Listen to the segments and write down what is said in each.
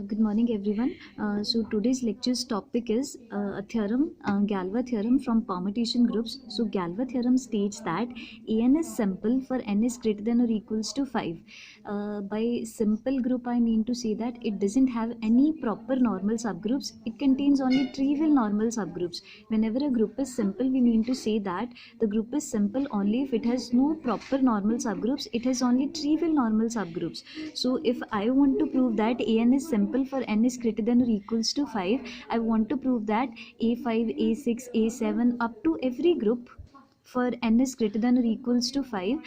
Good morning, everyone. So today's lecture's topic is a theorem, Galois theorem from permutation groups. So Galois theorem states that an is simple for n is greater than or equals to 5. By simple group, I mean to say that it doesn't have any proper normal subgroups. It contains only trivial normal subgroups. Whenever a group is simple, we mean to say that the group is simple only if it has no proper normal subgroups. It has only trivial normal subgroups. So if I want to prove that an is simple for n is greater than or equals to 5, I want to prove that a5, a6, a7 up to every group for n is greater than or equals to 5,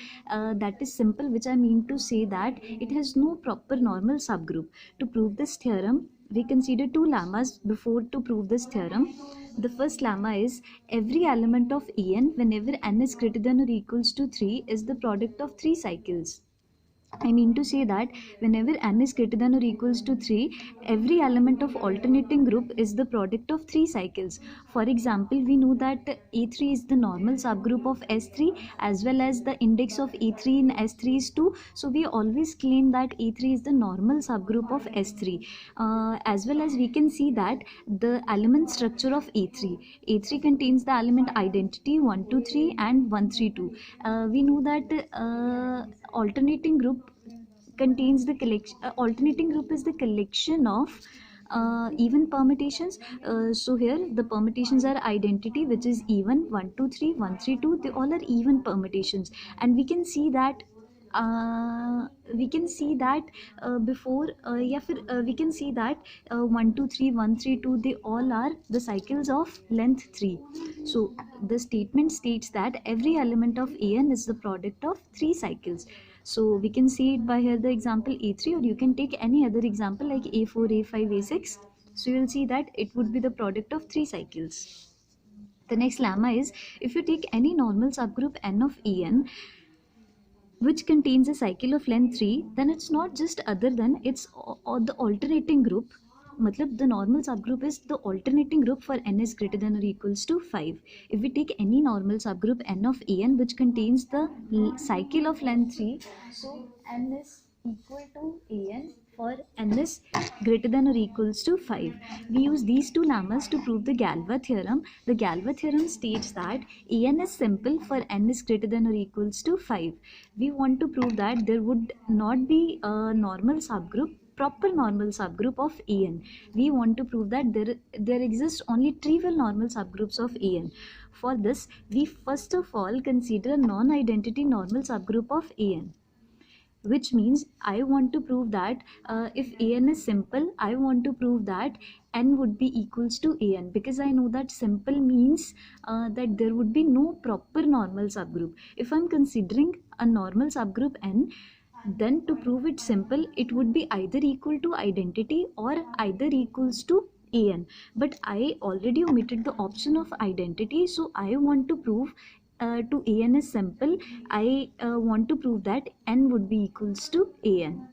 that is simple, which I mean to say that it has no proper normal subgroup. To prove this theorem, we consider two lemmas before to prove this theorem. The first lemma is every element of en whenever n is greater than or equals to 3 is the product of 3 cycles. I mean to say that whenever n is greater than or equals to 3, every element of alternating group is the product of 3 cycles. For example, we know that A3 is the normal subgroup of S3 as well as the index of A3 in S3 is 2. So we always claim that A3 is the normal subgroup of S3. As well as we can see that the element structure of A3. A3 contains the element identity 1, 2, 3 and 1, 3, 2. We know that alternating group contains the collection. Alternating group is the collection of even permutations. So here the permutations are identity, which is even 1, 2, 3, 1, 3, 2. They all are even permutations, and we can see that before we can see that 1, 2, 3, 1, 3, 2, they all are the cycles of length 3. So the statement states that every element of an is the product of 3 cycles. So we can see it by here the example A3, or you can take any other example like A4, A5, A6. So you will see that it would be the product of 3 cycles. The next lemma is if you take any normal subgroup n of en which contains a cycle of length 3, then it's not just other than it's the alternating group. Matlab the normal subgroup is the alternating group for n is greater than or equals to 5. If we take any normal subgroup n of en which contains the cycle of length 3, so n is equal to an for n is greater than or equals to 5. We use these two lemmas to prove the Galois theorem. The Galois theorem states that an is simple for n is greater than or equals to 5. We want to prove that there would not be a normal subgroup, proper normal subgroup of an. We want to prove that there exist only trivial normal subgroups of an. For this, we first of all consider a non-identity normal subgroup of an, which means I want to prove that if an is simple, I want to prove that n would be equals to an, because I know that simple means that there would be no proper normal subgroup. If I'm considering a normal subgroup n, then to prove it simple, it would be either equal to identity or either equals to an. But I already omitted the option of identity, so I want to prove to an is simple, I want to prove that n would be equals to an.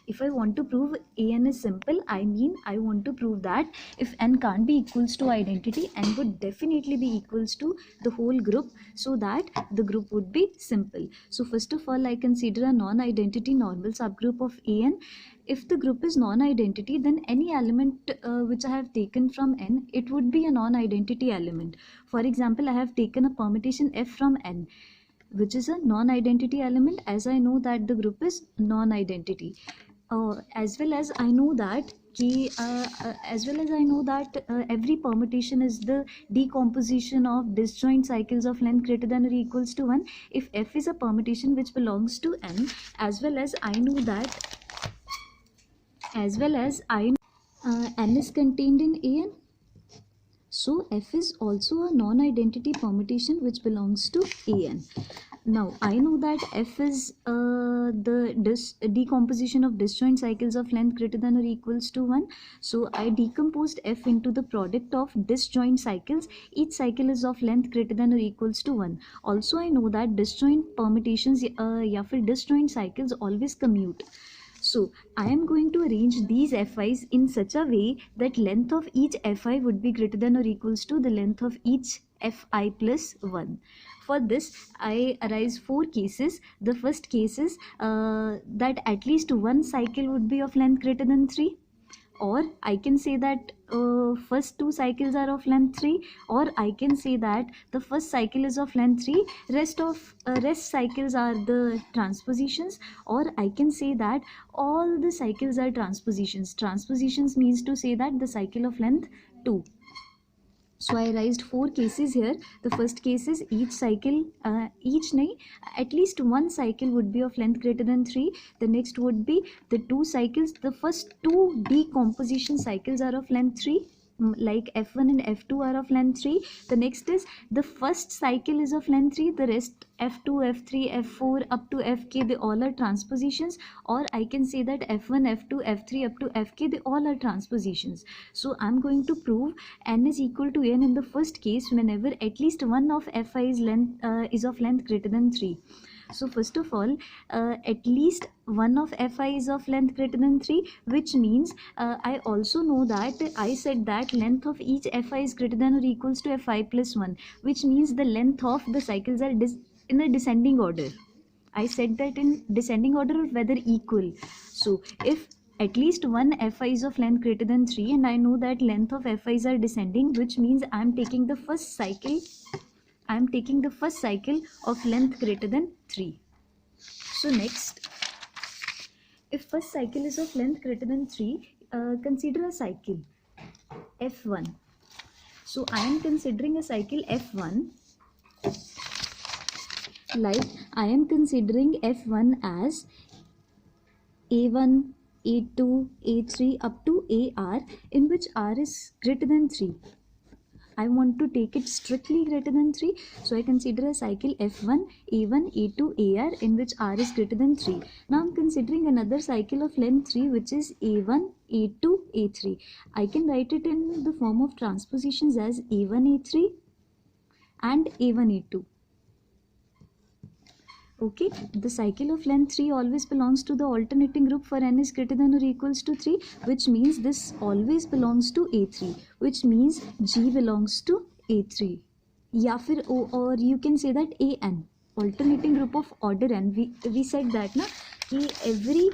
If I want to prove an is simple, I mean I want to prove that if n can't be equals to identity, n would definitely be equals to the whole group, so that the group would be simple. So first of all, I consider a non-identity normal subgroup of an. If the group is non-identity, then any element which I have taken from n, it would be a non-identity element. For example, I have taken a permutation f from n, which is a non-identity element, as I know that the group is non-identity. As well as I know that every permutation is the decomposition of disjoint cycles of length greater than or equals to 1. If f is a permutation which belongs to n, as well as I know n is contained in an, so f is also a non-identity permutation which belongs to an. Now I know that f is the decomposition of disjoint cycles of length greater than or equals to 1. So I decomposed f into the product of disjoint cycles. Each cycle is of length greater than or equals to 1. Also I know that disjoint permutations या फिर disjoint cycles always commute. So I am going to arrange these fi's in such a way that length of each fi would be greater than or equals to the length of each fi plus 1. For this, I arise 4 cases. The first case is that at least one cycle would be of length greater than 3. or I can say that first two cycles are of length 3, or I can say that the first cycle is of length 3, rest cycles are the transpositions, or I can say that all the cycles are transpositions. Transpositions means to say that the cycle of length 2. So I raised 4 cases here. The first case is each cycle, at least one cycle would be of length greater than 3. The next would be the 2 cycles. The first 2 decomposition cycles are of length 3, like F1 and F2 are of length 3. The next is the first cycle is of length 3. The rest F2, F3, F4 up to Fk, they all are transpositions, or I can say that F1, F2, F3 up to Fk, they all are transpositions. So I'm going to prove n is equal to n in the first case whenever at least one of Fi is of length greater than 3. So first of all, at least one of Fi is of length greater than 3, which means I also know that I said that length of each Fi is greater than or equals to Fi plus 1, which means the length of the cycles are in a descending order. I said that in descending order or whether equal. So if at least one Fi is of length greater than 3 and I know that length of Fi's are descending, which means I am taking the first cycle of length greater than 3. So next, if first cycle is of length greater than 3, consider a cycle F1. So I am considering a cycle F1, like I am considering F1 as A1, A2, A3 up to AR, in which R is greater than 3. I want to take it strictly greater than 3, so I consider a cycle F1, A1, A2, AR in which R is greater than 3. Now I am considering another cycle of length 3, which is A1, A2, A3. I can write it in the form of transpositions as A1, A3 and A1, A2. Okay, the cycle of length 3 always belongs to the alternating group for n is greater than or equals to 3, which means this always belongs to A3, which means G belongs to A3. या फिर or you can say that AN, alternating group of order n. We said that na कि every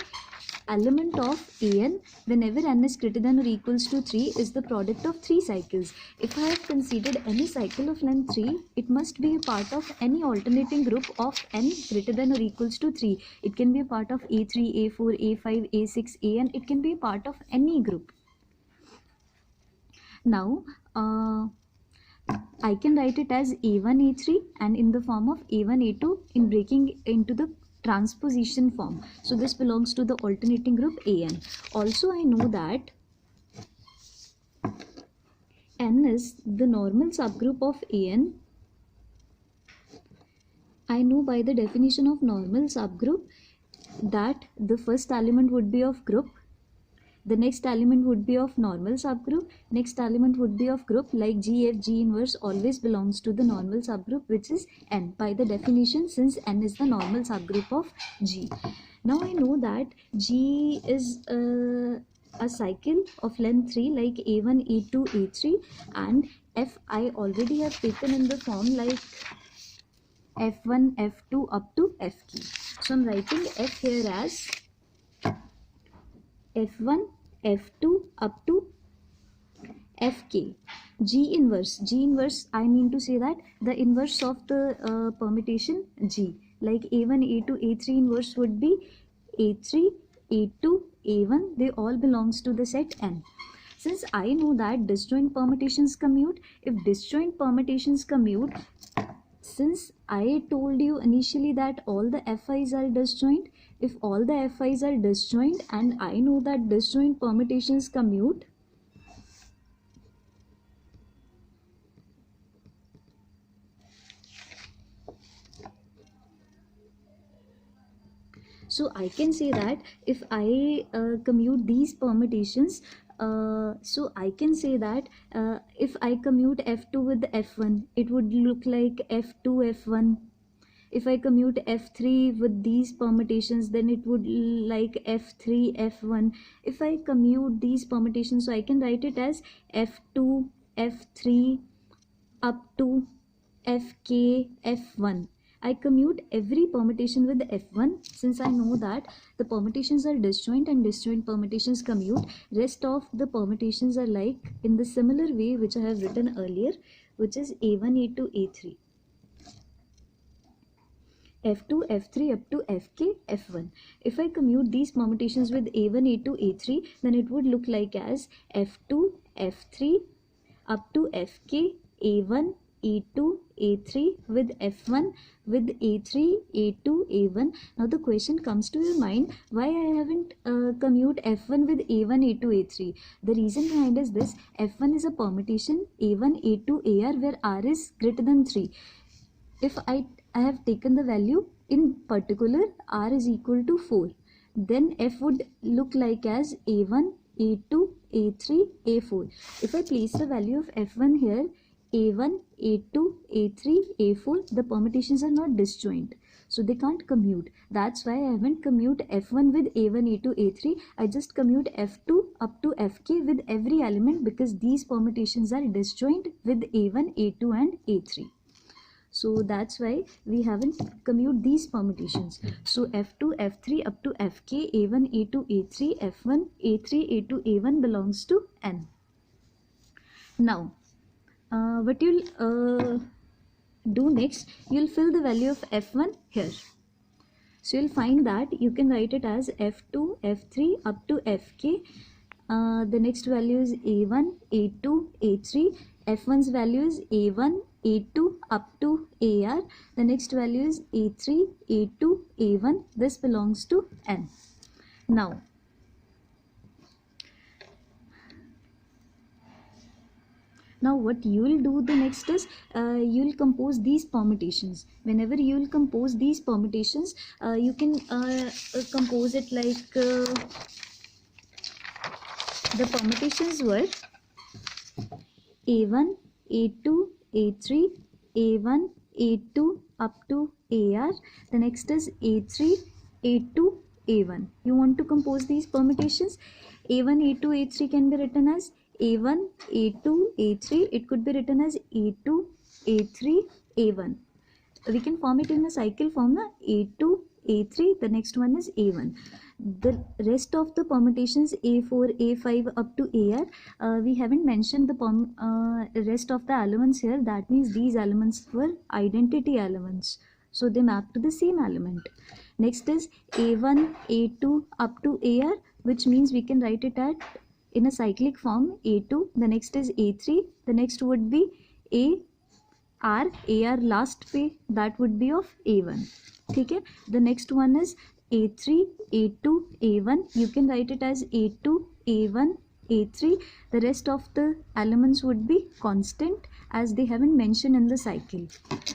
element of An whenever n is greater than or equals to 3 is the product of 3 cycles. If I have considered any cycle of length 3, it must be a part of any alternating group of n greater than or equals to 3. It can be a part of A3, A4, A5, A6, An. It can be a part of any group. Now I can write it as A1, A3 and in the form of A1, A2 in breaking into the transposition form. So this belongs to the alternating group An. Also I know that n is the normal subgroup of An. I know by the definition of normal subgroup that the first element would be of group, the next element would be of normal subgroup, next element would be of group, like GF, G inverse always belongs to the normal subgroup, which is n by the definition, since n is the normal subgroup of G. Now I know that G is a cycle of length 3 like A1, A2, A3, and F I already have taken in the form like F1, F2 up to Fk. So I'm writing F here as F1, F2 up to Fk. G inverse, I mean to say that the inverse of the permutation G, like A1, A2, A3 inverse would be A3, A2, A1, they all belongs to the set N. Since I know that disjoint permutations commute, if disjoint permutations commute, since I told you initially that all the Fi's are disjoint, if all the Fi's are disjoint and I know that disjoint permutations commute, so I can say that if I commute these permutations, so I can say that if I commute F2 with F1, it would look like F2, F1. If I commute F3 with these permutations, then it would like F3, F1. If I commute these permutations, so I can write it as F2, F3 up to Fk, F1. I commute every permutation with F1 since I know that the permutations are disjoint and disjoint permutations commute. Rest of the permutations are like in the similar way which I have written earlier, which is A1, A2, A3. F2, F3 up to Fk, F1. If I commute these permutations with A1, A2, A3, then it would look like as F2, F3 up to Fk, A1, A2, A3 with F1 with A3, A2, A1. Now the question comes to your mind, why I haven't commute F1 with A1, A2, A3? The reason behind is this: F1 is a permutation A1, A2, AR where R is greater than 3. If I have taken the value in particular R is equal to 4, then F would look like as A1, A2, A3, A4. If I place the value of F1 here, A1, A2, A3, A4, the permutations are not disjoint, so they can't commute. That's why I haven't commute F1 with A1, A2, A3. I just commute F2 up to Fk with every element because these permutations are disjoint with A1, A2 and A3. So that's why we haven't commute these permutations. So F2, F3 up to Fk, A1, A2, A3, F1, A3, A2, A1 belongs to N. Now, what you'll do next, you'll fill the value of F1 here. So you'll find that you can write it as F2, F3 up to Fk. The next value is A1, A2, A3. F1's value is A1, A2 up to AR. The next value is A3, A2, A1. This belongs to N. Now, what you will do the next is you will compose these permutations. Whenever you will compose these permutations, you can compose it like the permutations were A1, A2, A3, A1, A2 up to AR. The next is A3, A2, A1. You want to compose these permutations. A1, A2, A3 can be written as A1, A2, A3. It could be written as A2, A3, A1. We can form it in a cycle form, na? A2, A3, the next one is A1. The rest of the permutations A4, A5 up to AR, we haven't mentioned the rest of the elements here. That means these elements were identity elements, so they map to the same element. Next is A1, A2 up to AR, which means we can write it at in a cyclic form A2. The next is A3. The next would be AR last पे, that would be of A1. ठीक है. The next one is A3, A2, A1. You can write it as A2, A1, A3. The rest of the elements would be constant as they haven't mentioned in the cycle.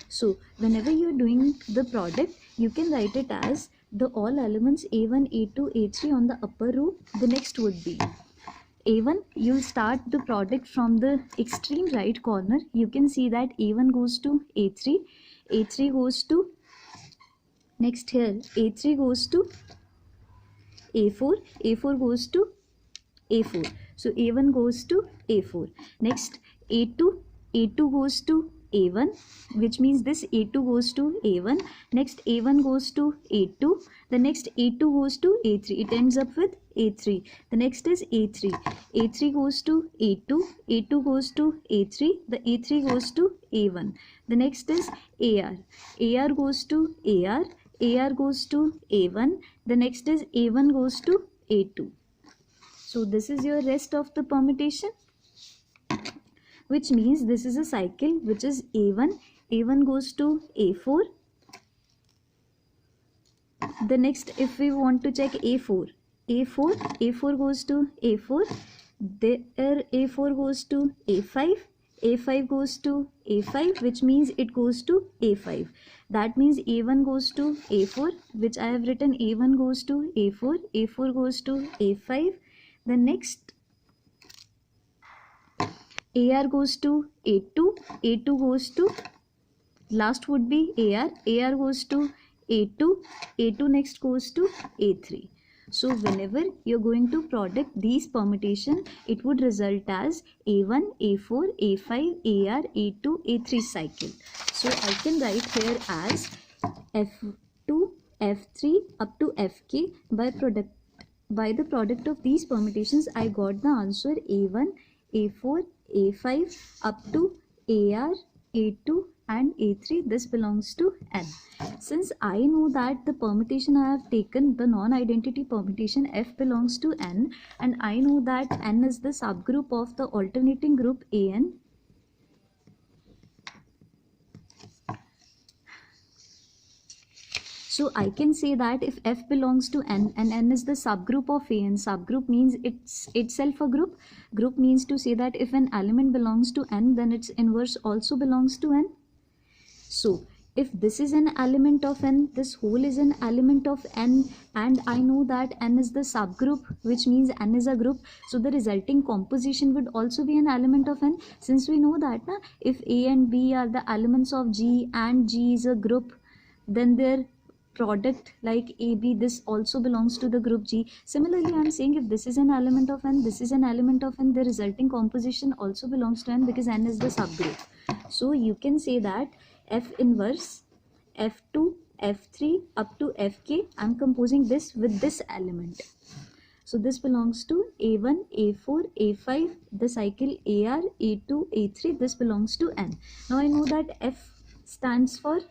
So whenever you are doing the product, you can write it as the all elements A1, A2, A3 on the upper row. The next would be A1, you'll start the product from the extreme right corner. You can see that A1 goes to A3, A3 goes to, next here, A3 goes to A4, A4 goes to A4. So A1 goes to A4. Next A2, A2 goes to A1, which means this A2 goes to A1. Next A1 goes to A2. The next A2 goes to A3. It ends up with A3. The next is A3. A3 goes to A2. A2 goes to A3. The A3 goes to A1. The next is AR. AR goes to AR. AR goes to A1. The next is A1 goes to A2. So this is your rest of the permutation, which means this is a cycle which is A1. A1 goes to A4. The next, if we want to check A4, A4 goes to A4. There A4 goes to A5. A5 goes to A5, which means it goes to A5. That means A1 goes to A4, which I have written A1 goes to A4. A4 goes to A5. The next AR goes to A2. A2 goes to, last would be AR. AR goes to A2. A2 next goes to A3. So whenever you're going to product these permutation, it would result as A1, A4, A5, AR, A2, A3 cycle. So I can write here as F2, F3 up to Fk. By the product of these permutations, I got the answer A1, A4, A5 up to AR, A2 and A3. This belongs to N. Since I know that the permutation I have taken, the non-identity permutation, F belongs to N, and I know that N is the subgroup of the alternating group AN. So I can say that if F belongs to N and N is the subgroup of AN, subgroup means it's itself a group. Group means to say that if an element belongs to N, then its inverse also belongs to N. So if this is an element of N, this whole is an element of N, and I know that N is the subgroup, which means N is a group, so the resulting composition would also be an element of N. Since we know that if A and B are the elements of G and G is a group, then their product like AB, this also belongs to the group G. Similarly, I am saying if this is an element of N, this is an element of N, the resulting composition also belongs to N because N is the subgroup. So you can say that F inverse, F2, F3 up to Fk, I am composing this with this element. So this belongs to A1, A4, A5, the cycle AR, A2, A3, this belongs to N. Now I know that F stands for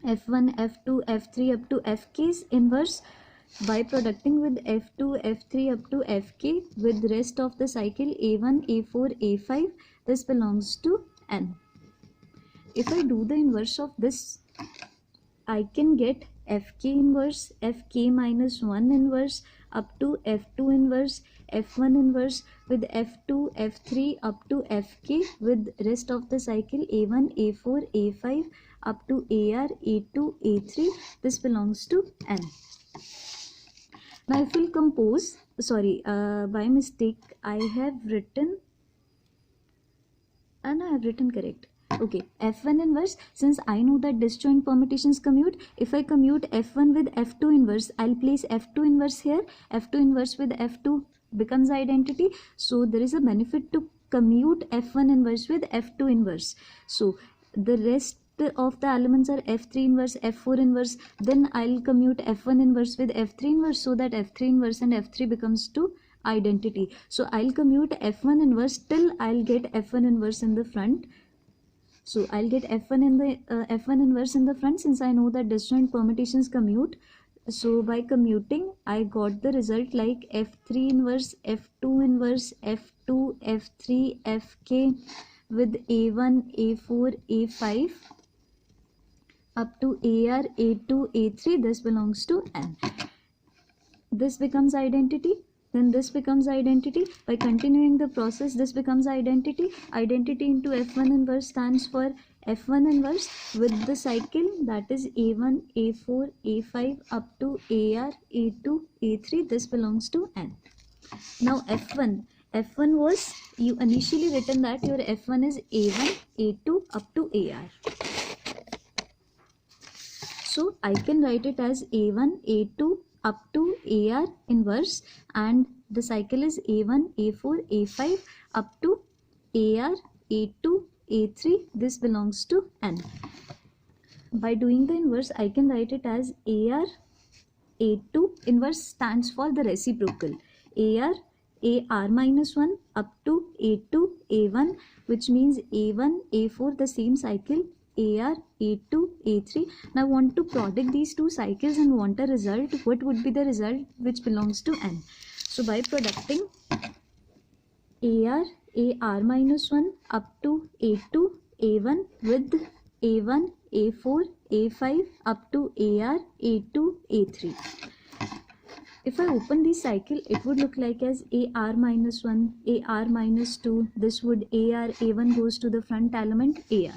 F1, F2, F3 up to Fk's inverse. By producting with F2, F3 up to Fk with the rest of the cycle A1, A4, A5, this belongs to N. If I do the inverse of this, I can get Fk inverse, Fk minus 1 inverse up to F2 inverse, F1 inverse with F2, F3 up to Fk with rest of the cycle A1, A4, A5 up to AR, A2, A3. This belongs to N. Now if we'll compose, by mistake I have written, and I have written correct. Okay, F1 inverse, since I know that disjoint permutations commute, if I commute F1 with F2 inverse, I'll place F2 inverse here, F2 inverse with F2 becomes identity. So there is a benefit to commute F1 inverse with F2 inverse. So the rest of the elements are F3 inverse, F4 inverse, then I'll commute F1 inverse with F3 inverse so that F3 inverse and F3 becomes to identity. So I'll commute F1 inverse till I'll get F1 inverse in the front. So I'll get F1 in the F1 inverse in the front, since I know that disjoint permutations commute. So by commuting, I got the result like F3 inverse, F2 inverse, F2, F3, Fk with A1, A4, A5 up to AR, A2, A3. This belongs to N. This becomes identity. Then this becomes identity. By continuing the process, this becomes identity. Identity into F1 inverse stands for F1 inverse with the cycle, that is A1, A4, A5 up to AR, A2, A3. This belongs to N. Now F1 was, you initially written that your F1 is A1, A2 up to AR. So I can write it as A1, A2 up to AR inverse, and the cycle is A1, A4, A5 up to AR, A2, A3. This belongs to N. By doing the inverse, I can write it as AR, A2. Inverse stands for the reciprocal. AR minus 1 up to A2, A1, which means A1, A4, the same cycle, AR, A2, A3. Now I want to product these two cycles and want a result. What would be the result which belongs to N? So by producting AR minus 1 up to A2, A1 with A1, A4, A5 up to AR, A2, A3. If I open this cycle, it would look like as AR minus 1, AR minus 2. This would AR, A1 goes to the front element AR.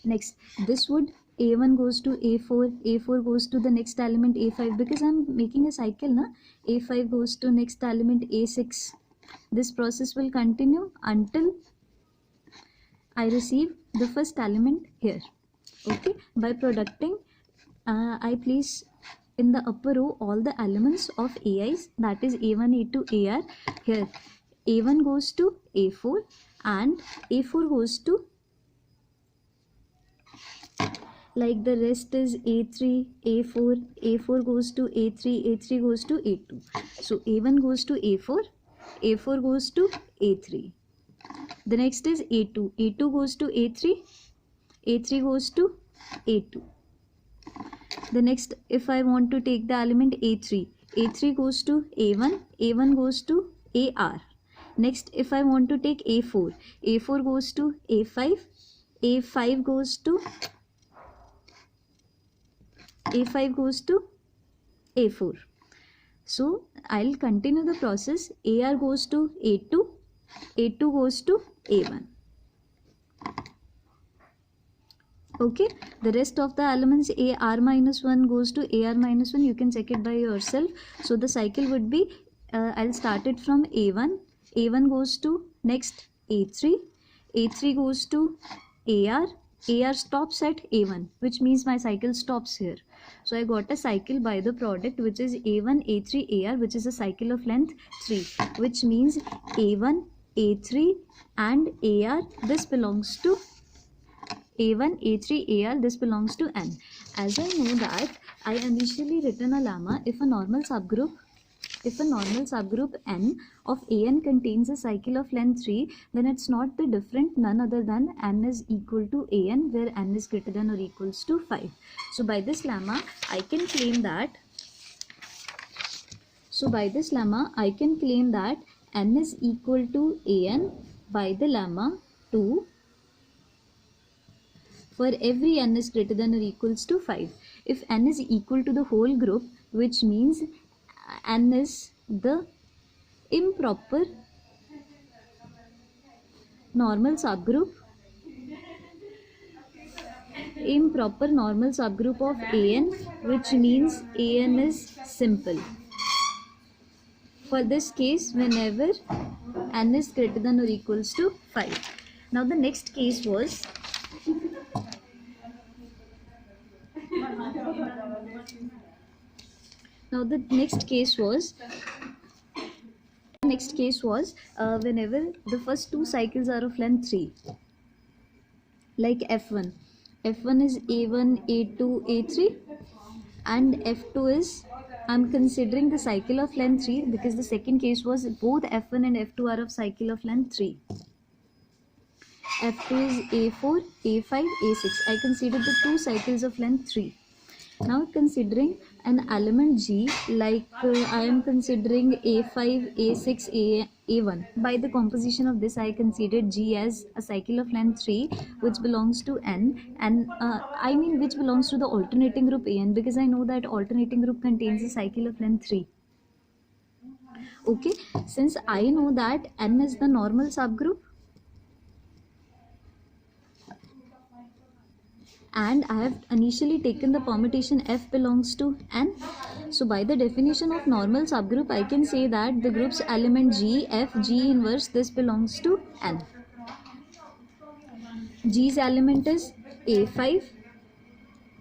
Next, this would A1 goes to A4, A4 goes to the next element A5, because I am making a cycle, na? A5 goes to next element A6. This process will continue until I receive the first element here. Okay, by producting, I place in the upper row all the elements of AIs, that is A1, A2, AR. Here A1 goes to A4 and A4 goes to like the rest is A3, A4, A4 goes to A3, A3 goes to A2. So A1 goes to A4, A4 goes to A3. The next is A2, A2 goes to A3, A3 goes to A2. The next, if I want to take the element A3, A3 goes to A1, A1 goes to AR. Next, if I want to take A4, A4 goes to A5, A5 goes to A4. So I'll continue the process. AR goes to A2, A2 goes to A1. Okay, the rest of the elements AR minus 1 goes to AR minus 1. You can check it by yourself. So the cycle would be, I'll start it from A1. A1 goes to next A3. A3 goes to AR. AR stops at A1, which means my cycle stops here. So I got a cycle by the product, which is A1, A3, AR, which is a cycle of length 3, which means A1, A3 and AR, this belongs to A1, A3, AR, this belongs to N. As I know that I initially written a lemma, if a normal subgroup N of An contains a cycle of length 3, then it's not the different none other than N is equal to An, where N is greater than or equals to 5. So by this lemma I can claim that N is equal to An by the lemma 2 for every N is greater than or equals to 5. If N is equal to the whole group, which means N is the improper normal subgroup of An, which means An is simple. For this case, whenever N is greater than or equals to 5. Now the next case was whenever the first two cycles are of length 3, like F1 is A1, A2, A3, and F2 is, I'm considering the cycle of length 3 because the second case was both F1 and F2 are of cycle of length 3. F2 is A4, A5, A6. I considered the two cycles of length 3. Now considering an element G, like I am considering A5, A6, A1. By the composition of this, I considered G as a cycle of length 3, which belongs to N, and which belongs to the alternating group An, because I know that alternating group contains a cycle of length 3. Okay, since I know that N is the normal subgroup, and I have initially taken the permutation F belongs to N. So by the definition of normal subgroup, I can say that the group's element G, F, G inverse, this belongs to N. G's element is A5,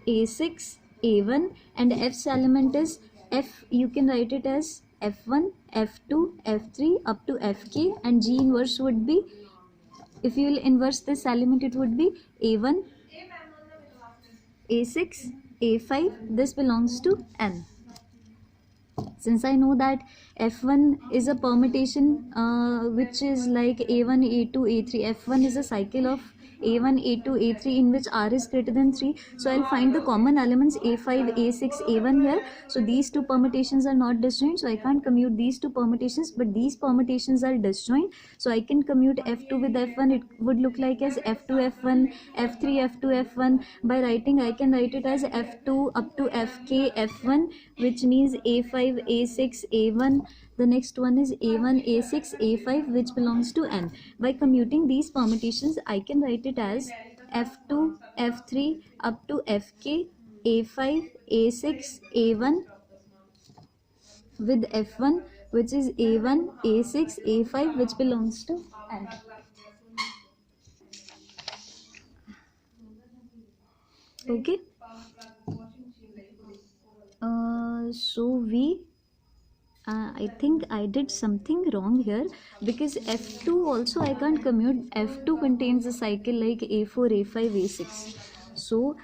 A6, A1, and F's element is F. You can write it as F1, F2, F3 up to Fk, and G inverse would be, if you will inverse this element, it would be A1, A6, A5, this belongs to N. Since I know that F1 is a permutation which is like A1, A2, A3. F1 is a cycle of A1, A2, A3 in which R is greater than 3. So I'll find the common elements A5, A6, A1 here. So these two permutations are not disjoint. So I can't commute these two permutations, but these permutations are disjoint. So I can commute F2 with F1. It would look like as F2, F1, F3, F2, F1. By writing, I can write it as F2 up to Fk, F1, which means A5, A6, A1. The next one is A1, A6, A5, which belongs to N. By commuting these permutations, I can write it as F2, F3 up to Fk, A5, A6, A1 with F1, which is A1, A6, A5, which belongs to N. Okay. I think I did something wrong here, because F2 also I can't commute. F2 contains a cycle like A4, A5, A6. So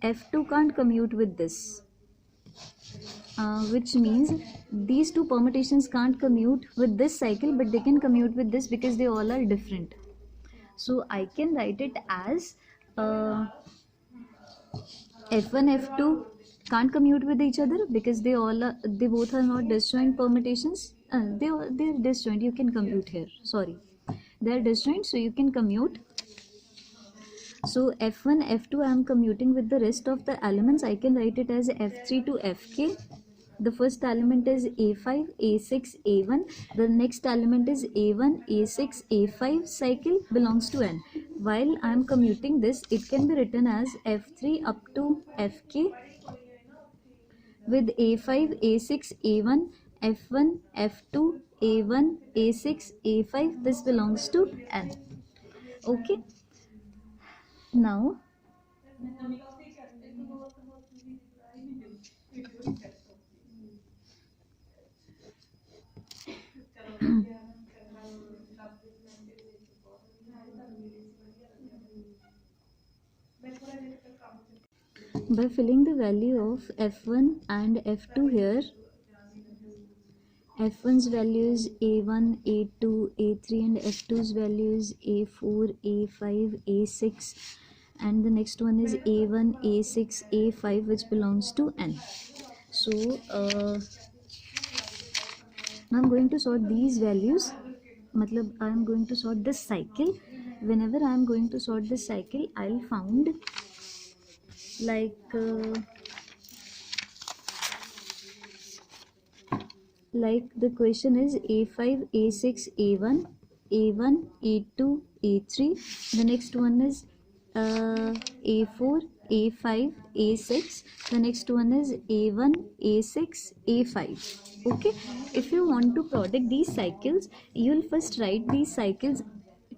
F2 can't commute with this, which means these two permutations can't commute with this cycle, but they can commute with this because they all are different. So I can write it as F1 F2 can't commute with each other because they both are not disjoint permutations. They're disjoint. You can commute here. Sorry, they're disjoint, so you can commute. So F1 F2 I am commuting with the rest of the elements. I can write it as F3 to Fk. The first element is A5, A6, A1. The next element is A1, A6, A5 cycle belongs to N. While I am commuting this, it can be written as F3 up to Fk with A5, A6, A1, F1, F2, A1, A6, A5. This belongs to N. Okay. Now, by filling the value of F1 and F2 here, F1's value is A1, A2, A3 and F2's value is A4, A5, A6 and the next one is A1, A6, A5 which belongs to N. So now I'm going to sort these values. Matlab I am going to sort this cycle. Whenever I am going to sort this cycle, I'll found like the question is A5, A6, A1, A1, A2, A3. The next one is A4, A5, A6. The next one is A1, A6, A5. Okay. If you want to product these cycles, you will first write these cycles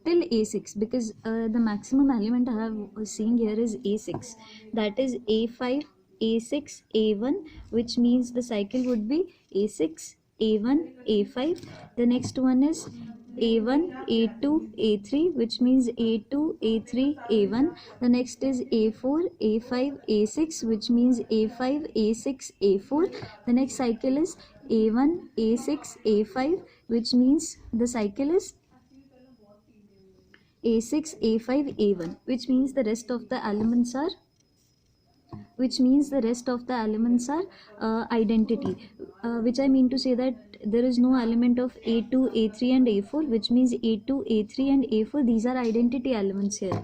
till A6 because the maximum element I have seen here is A6. That is A5, A6, A1, which means the cycle would be A6, A1, A5. The next one is A1, A2, A3, which means A2, A3, A1. The next is A4, A5, A6, which means A5, A6, A4. The next cycle is A1, A6, A5, which means the cycle is A6, A5, A1, which means the rest of the elements are identity, which I mean to say that there is no element of A2, A3 and A4, which means A2, A3 and A4, these are identity elements here.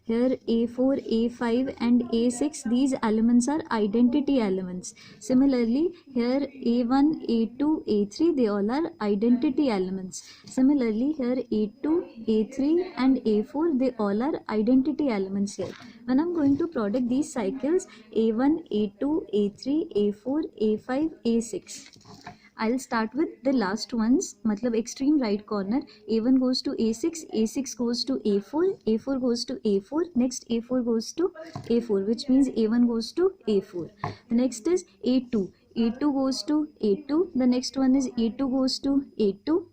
Here A4, A5 and A6, these elements are identity elements. Similarly, here A1, A2, A3, they all are identity elements. Similarly, here A2, A3 and A4, they all are identity elements here. When I'm going to product these cycles A1, A2, A3, A4, A5, A6, I'll start with the last ones, matlab extreme right corner. A1 goes to A6, A6 goes to A4, A4 goes to A4, next A4 goes to A4, which means A1 goes to A4. The next is A2, A2 goes to A2, the next one is A2 goes to A2,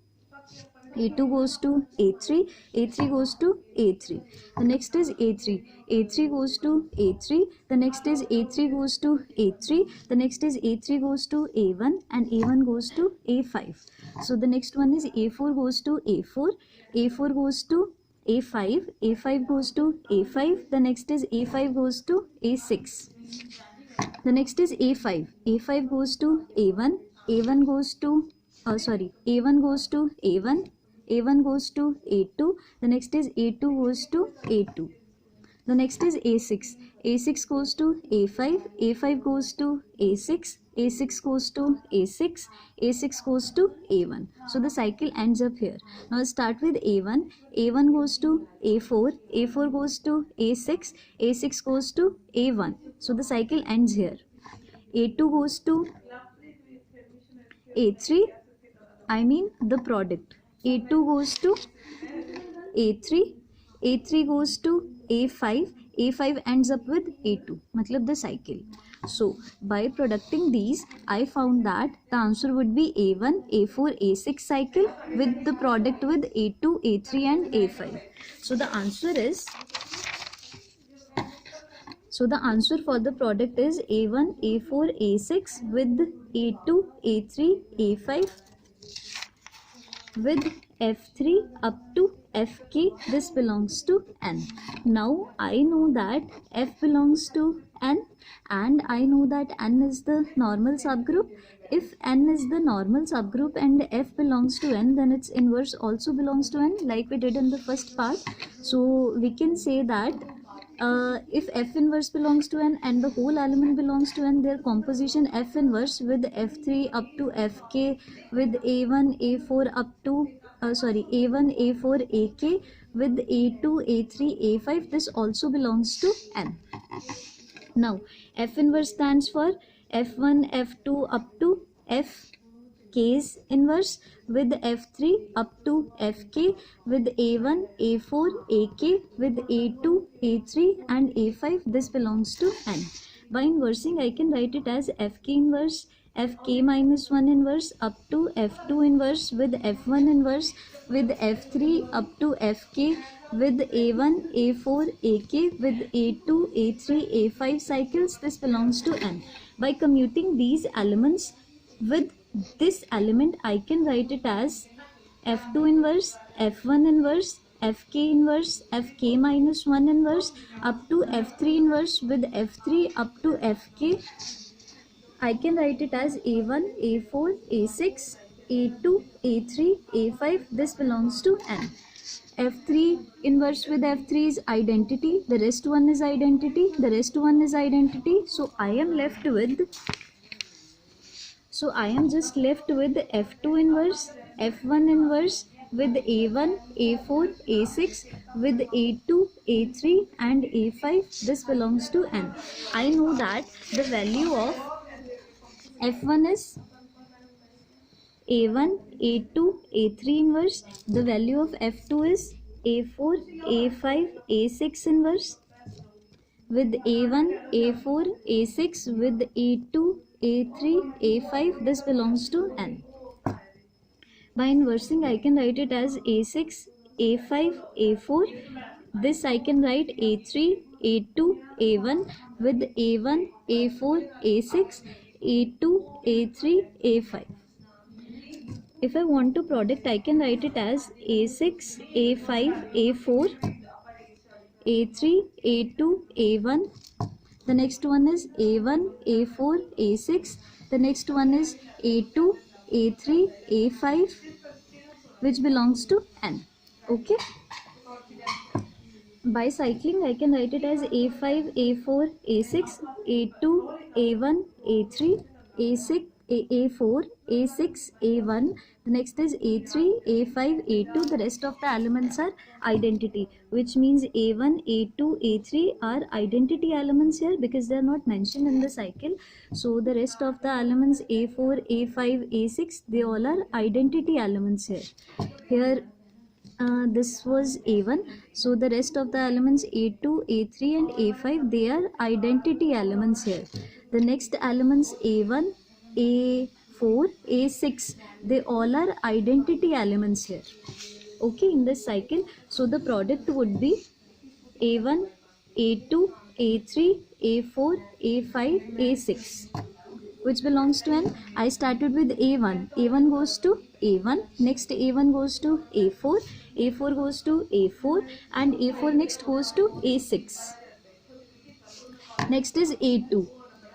A2 goes to A3, A3 goes to A3. The next is A3, A3 goes to A3. The next is A3 goes to A3. The next is A3 goes to A1 and A1 goes to A5. So the next one is A4 goes to A4, A4 goes to A5, A5 goes to A5. The next is A5 goes to A6. The next is A5, A5 goes to A1, A1 goes to A1 goes to A1, A1 goes to A2. The next is A2 goes to A2. The next is A6, A6 goes to A5, A5 goes to A6, A6 goes to A6, A6 goes to A1. So the cycle ends up here. Now start with A1, A1 goes to A4, A4 goes to A6, A6 goes to A1. So the cycle ends here. A2 goes to A3, I mean the product. A2 goes to A3, A3 goes to A5, A5 ends up with A2, matlab the cycle. So by producting these, I found that the answer would be A1, A4, A6 cycle with the product with A2, A3 and A5. So the answer is So the answer for the product is A1, A4, A6 with A2, A3, A5 with F3 up to Fk. This belongs to N. Now I know that F belongs to N and I know that N is the normal subgroup. If N is the normal subgroup and F belongs to N, then its inverse also belongs to N, like we did in the first part. So we can say that if F inverse belongs to N and the whole element belongs to N, their composition F inverse with F3 up to Fk with A1, A4 up to A1, A4, AK with A2, A3, A5, this also belongs to N. Now F inverse stands for F1, F2 up to Fk's inverse with F3 up to Fk with A1, A4, AK with A2, A3 and A5. This belongs to N. By inversing, I can write it as Fk inverse, Fk minus 1 inverse up to F2 inverse with F1 inverse with F3 up to Fk with A1, A4, AK with A2, A3, A5 cycles. This belongs to N. By commuting these elements with this element, I can write it as F2 inverse, F1 inverse, Fk inverse, Fk minus 1 inverse up to F3 inverse with F3 up to Fk. I can write it as A1, A4, A6, A2, A3, A5. This belongs to N. F3 inverse with F3 is identity. The rest one is identity. The rest one is identity. So I am just left with F2 inverse, F1 inverse with A1, A4, A6 with A2, A3 and A5. This belongs to N. I know that the value of F1 is A1, A2, A3 inverse. The value of F2 is A4, A5, A6 inverse with A1, A4, A6 with A2, A3, A5. This belongs to N. By inversing, I can write it as A6, A5, A4. This I can write A3, A2, A1 with A1, A4, A6, A2, A3, A5. If I want to product, I can write it as A6, A5, A4, A3, A2, A1. The next one is A1, A4, A6. The next one is A2, A3, A5, which belongs to N. Okay. By cycling, I can write it as A5, A4, A6, A2, A1, A3, A6, A4, A6, A1. The next is A3, A5, A2. The rest of the elements are identity, which means A1, A2, A3 are identity elements here because they are not mentioned in the cycle. So the rest of the elements A4, A5, A6, they all are identity elements here. Here this was A1. So the rest of the elements A2, A3 and A5, they are identity elements here. The next elements A1, A4, A6, they all are identity elements here. Okay, in this cycle. So the product would be A1, A2, A3, A4, A5, A6. Which belongs to N? I started with A1. A1 goes to A1. Next A1 goes to A4. A4 goes to A4. And A4 next goes to A6. Next is A2.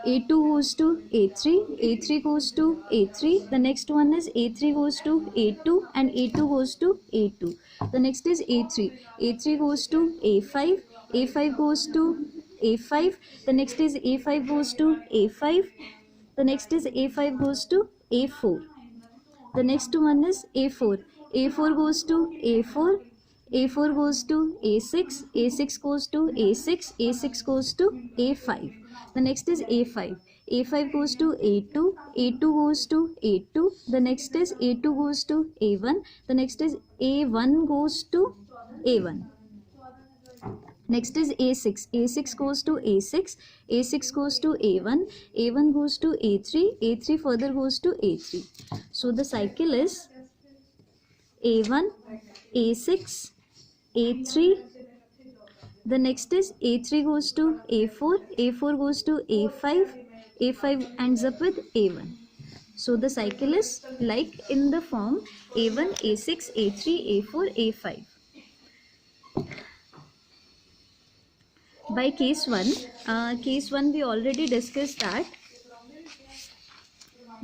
A2 goes to A3. A3 goes to A3. The next one is A3 goes to A2. And A2 goes to A2. The next is A3. A3 goes to A5. A5 goes to A5. The next is A5 goes to A5. The next is A5 goes to A4. The next one is A4. A4 goes to A4. A4 goes to A6. A6 goes to A6. A6 goes to A5. The next is A5. A5 goes to A2. A2 goes to A2. The next is A2 goes to A1. The next is A1 goes to A1. Next is A6. A6 goes to A6. A6 goes to A1. A1 goes to A3. A3 further goes to A3. So the cycle is A1, A6, A3, The next is A3 goes to A4, A4 goes to A5, A5 ends up with A1. So the cycle is like in the form A1, A6, A3, A4, A5. By case 1 we already discussed that.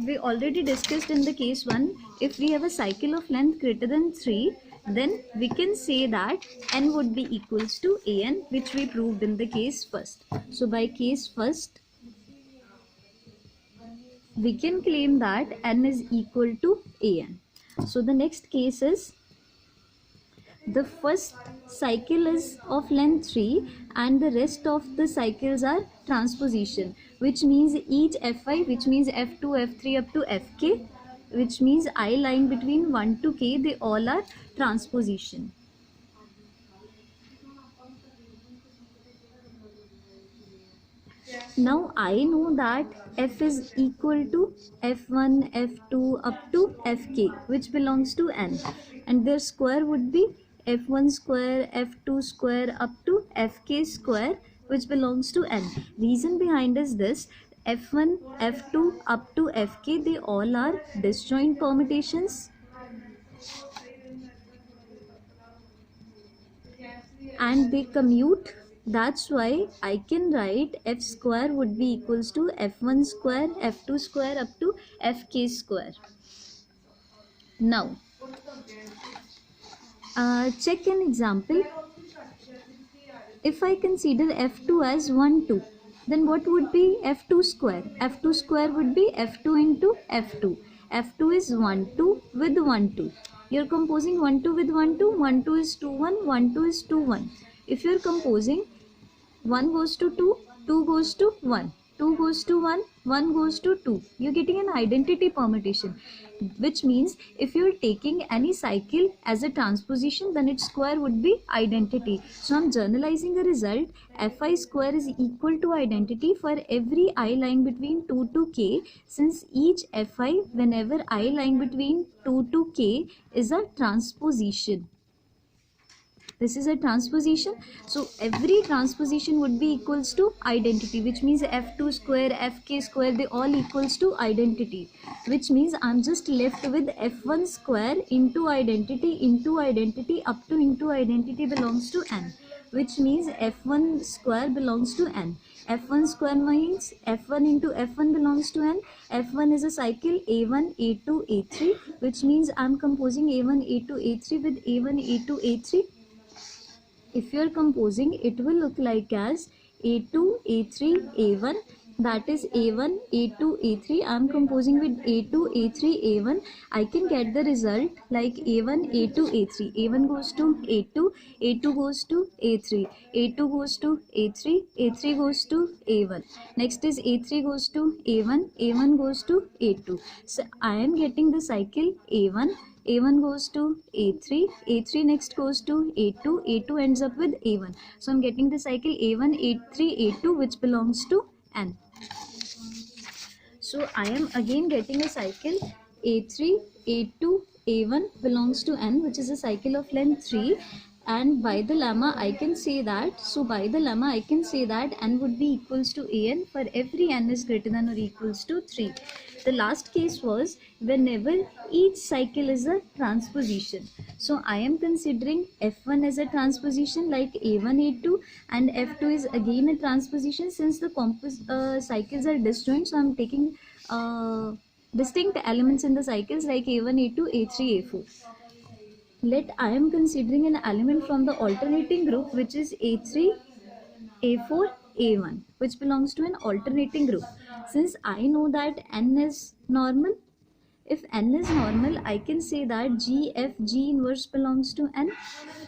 We already discussed in the case 1, if we have a cycle of length greater than 3, then we can say that n would be equals to an, which we proved in the case first. So by case first, we can claim that n is equal to an. So the next case is, the first cycle is of length 3 and the rest of the cycles are transposition, which means each fi, which means f2, f3 up to fk, which means I lying between 1 to k, they all are transposition. Now I know that f is equal to f1, f2 up to fk, which belongs to n, and their square would be f1 square, f2 square up to fk square, which belongs to n. Reason behind is this: f1, f2 up to fk, they all are disjoint permutations, and they commute. That's why I can write f square would be equals to f1 square, f2 square up to fk square. Now check an example. If I consider f2 as 1 2, then what would be f2 square? F2 square would be f2 into f2. F2 is 1 2 with 1 2. You're composing 1 2 with 1 2. 1 2 is 2 1. 1 2 is 2 1. If you're composing, 1 goes to 2, 2 goes to 1, 2 goes to 1, 1 goes to 2. You're getting an identity permutation, which means if you're taking any cycle as a transposition, then its square would be identity. So I'm generalizing a result, fi square is equal to identity for every I lying between 2 to k, since each fi whenever I lying between 2 to k is a transposition. This is a transposition, so every transposition would be equals to identity, which means f2 square, fk square, they all equals to identity, which means I'm just left with f1 square into identity up to into identity belongs to n, which means f1 square belongs to n. F1 square means f1 into f1 belongs to n. F1 is a cycle a1, a2, a3, which means I'm composing a1, a2, a3 with a1, a2, a3. If you are composing, it will look like as a2, a3, a1, that is a1, a2, a3. I am composing with a2, a3, a1. I can get the result like a1, a2, a3. a1 goes to a2, a2 goes to a3, a2 goes to a3, a3 goes to a1. Next is a3 goes to a1, a1 goes to a2. So I am getting the cycle a1. A1 goes to A3, A3 next goes to A2, A2 ends up with A1. So I'm getting the cycle A1, A3, A2, which belongs to N. So I am again getting a cycle A3, A2, A1 belongs to N, which is a cycle of length 3. And by the lemma I can say that, n would be equals to an for every n is greater than or equals to 3. The last case was whenever each cycle is a transposition. So I am considering f1 as a transposition like a1, a2, and f2 is again a transposition. Since the cycles are disjoint, so I am taking distinct elements in the cycles like a1, a2, a3, a4. Let I am considering an element from the alternating group, which is A3, A4, A1, which belongs to an alternating group. Since I know that n is normal, if n is normal, I can say that G, F, G inverse belongs to n.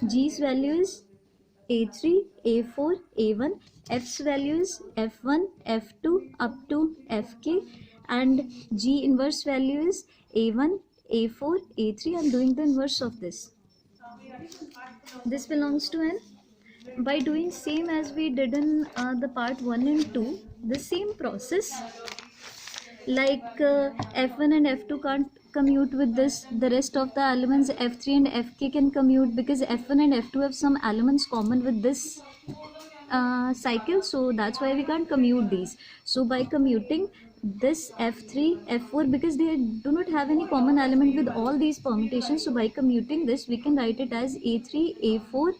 G's value is A3, A4, A1. F's value is F1, F2 up to Fk, and G inverse value is A1, A4, A3. I'm doing the inverse of this. This belongs to n. By doing same as we did in the part 1 and 2, the same process, like f1 and f2 can't commute with this. The rest of the elements F3 and Fk can commute because F1 and F2 have some elements common with this cycle, so that's why we can't commute these. So by commuting this F3 F4, because they do not have any common element with all these permutations, so by commuting this we can write it as A3 A4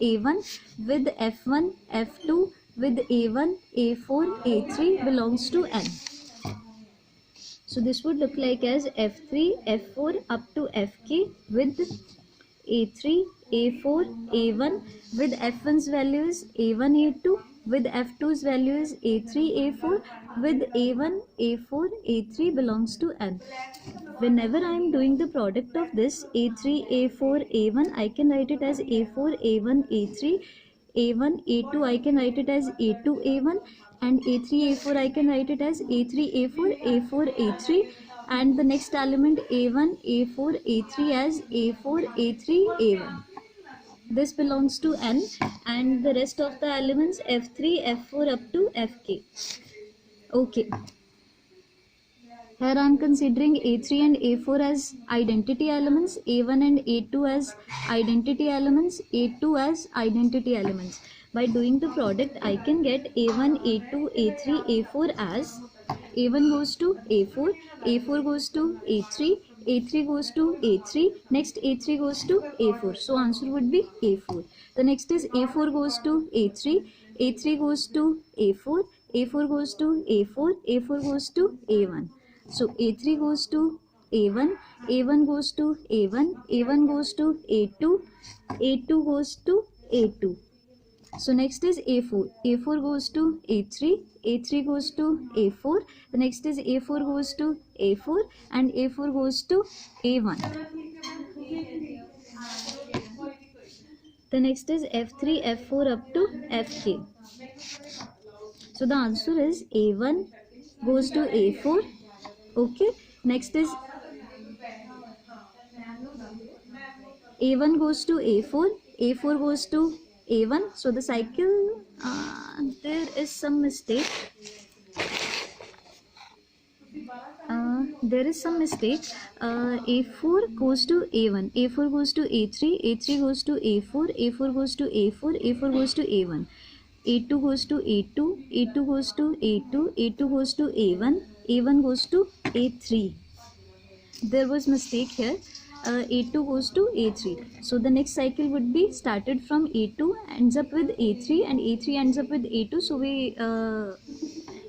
A1 with F1 F2 with A1 A4 A3 belongs to N. So this would look like as F3 F4 up to Fk with A3 A4 A1 with F1's value is A1 A2 with F2's value is A3 A4 with A1 A4 A3 belongs to N. Whenever I am doing the product of this A3 A4 A1, I can write it as A4 A1 A3, A1 A2 I can write it as A2 A1, and A3 A4 I can write it as A3 A4 A4 A3, and the next element A1 A4 A3 as A4 A3 A1. This belongs to N, and the rest of the elements F3 F4 up to Fk. Okay. Here I am considering A3 and A4 as identity elements, A1 and A2 as identity elements, A2 as identity elements. By doing the product, I can get A1, A2, A3, A4 as A1 goes to A4, A4 goes to A3, A3 goes to A3, next A3 goes to A4. So answer would be A4. The next is A4 goes to A3, A3 goes to A4, A4 goes to A4, A4 goes to A1. So A3 goes to A1, A1 goes to A1, A1 goes to A2, A2 goes to A2. So next is A4, A4 goes to A3, A3 goes to A4, the next is A4 goes to A4 and A4 goes to A1. The next is F3, F4 up to Fk. So the answer is A1 goes to A4. Okay, next is A1 goes to A4, A4 goes to A1. So the cycle, there is some mistake. A4 goes to A1, A4 goes to A3, A3 goes to A4, A4 goes to A4, A4 goes to A1. A2 goes to A2, A2 goes to A2, A2 goes to A1, A1 goes to A3. There was mistake here. A2 goes to A3. So the next cycle would be started from A2, ends up with A3, and A3 ends up with A2. So we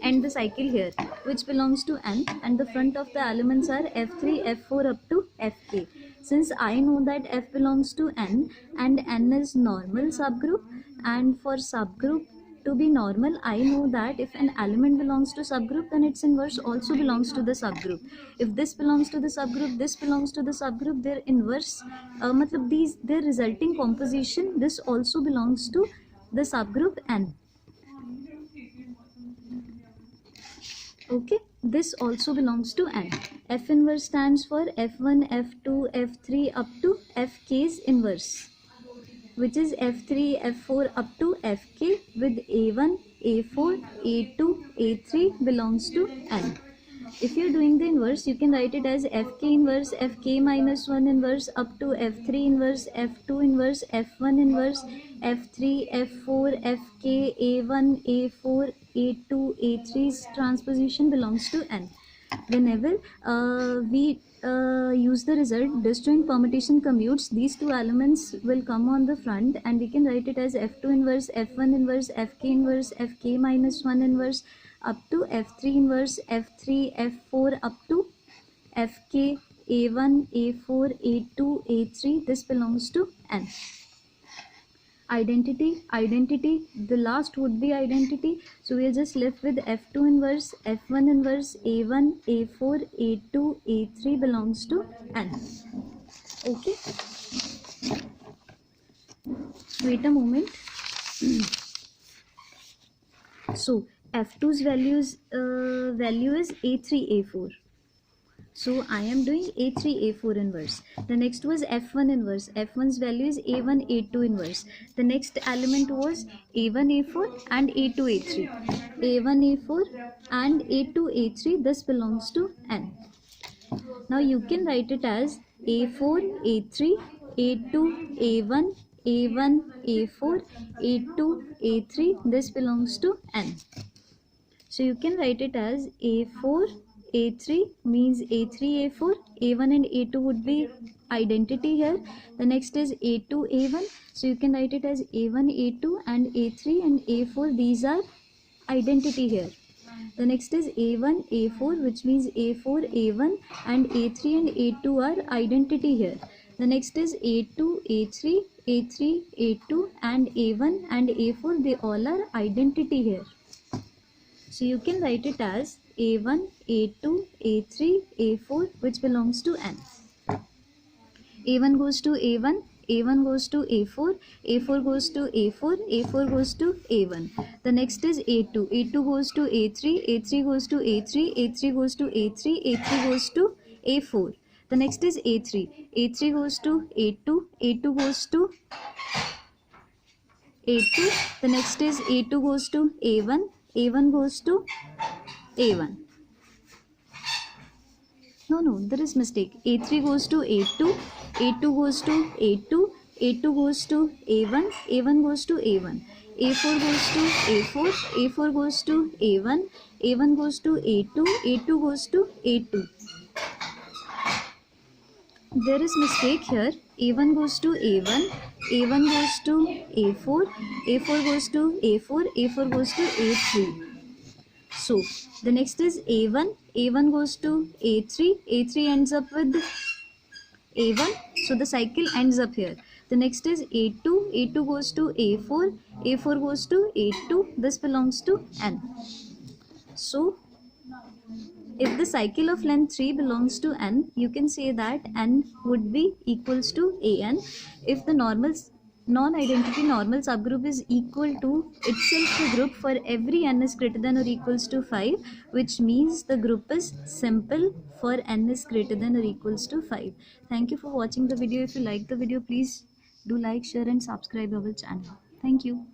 end the cycle here, which belongs to N, and the front of the elements are F3, F4 up to Fk. Since I know that F belongs to N and N is normal subgroup, and for subgroup to be normal, I know that if an element belongs to subgroup, then its inverse also belongs to the subgroup. If this belongs to the subgroup, this belongs to the subgroup, their inverse, their resulting composition, this also belongs to the subgroup N. Okay, this also belongs to N. F inverse stands for F1, F2, F3 up to Fk's inverse, which is F3, F4 up to Fk with A1, A4, A2, A3 belongs to N. If you are doing the inverse, you can write it as Fk inverse, Fk minus 1 inverse up to F3 inverse, F2 inverse, F1 inverse, F3, F4, Fk, A1, A4, A2, A3's transposition belongs to N. Whenever we use the result disjoint permutation commutes, these two elements will come on the front, and we can write it as F2 inverse, F1 inverse, Fk inverse, Fk minus 1 inverse up to F3 inverse, F3, F4 up to Fk, A1, A4, A2, A3. This belongs to N. Identity, the last would be identity. So we are just left with F2 inverse, F1 inverse, A1, A4, A2, A3 belongs to N. Okay. Wait a moment. So F2's value is A3, A4. So I am doing A3, A4 inverse. The next was F1 inverse. F1's value is A1, A2 inverse. The next element was A1, A4 and A2, A3. A1, A4 and A2, A3. This belongs to N. Now you can write it as A4, A3, A2, A1, A1, A4, A2, A3. This belongs to N. So you can write it as A4, A3 means A3, A4, A1 and A2 would be identity here. The next is A2, A1. So you can write it as A1, A2 and A3 and A4. These are identity here. The next is A1, A4 which means A4, A1 and A3 and A2 are identity here. The next is A2, A3, A3, A2 and A1 and A4. They all are identity here. So you can write it as A1, A2, A3, A4 which belongs to N. A1 goes to A1, A1 goes to A4, A4 goes to A4, A4 goes to A1. The next is A2, A2 goes to A3, A3 goes to A3, A3 goes to A3, A3 goes to A4. The next is A3, A3 goes to A2, A2 goes to A2. The next is A2 goes to A1, A1 goes to A1. No, there is mistake. A3 goes to A2, A2 goes to A2, A2 goes to A1, A1 goes to A1. A4 goes to A4, A4 goes to A1, A1 goes to A2, A2 goes to A2. There is mistake here. A1 goes to A1, A1 goes to A4, A4 goes to A4, A4 goes to A3. So the next is A1, A1 goes to A3, A3 ends up with A1. So the cycle ends up here. The next is A2, A2 goes to A4, A4 goes to A2. This belongs to N. So if the cycle of length 3 belongs to N, you can say that N would be equals to AN. If the non-identity normal subgroup is equal to itself the group for every N is greater than or equals to 5, which means the group is simple for N is greater than or equals to 5. Thank you for watching the video. If you like the video, please do like, share and subscribe our channel. Thank you.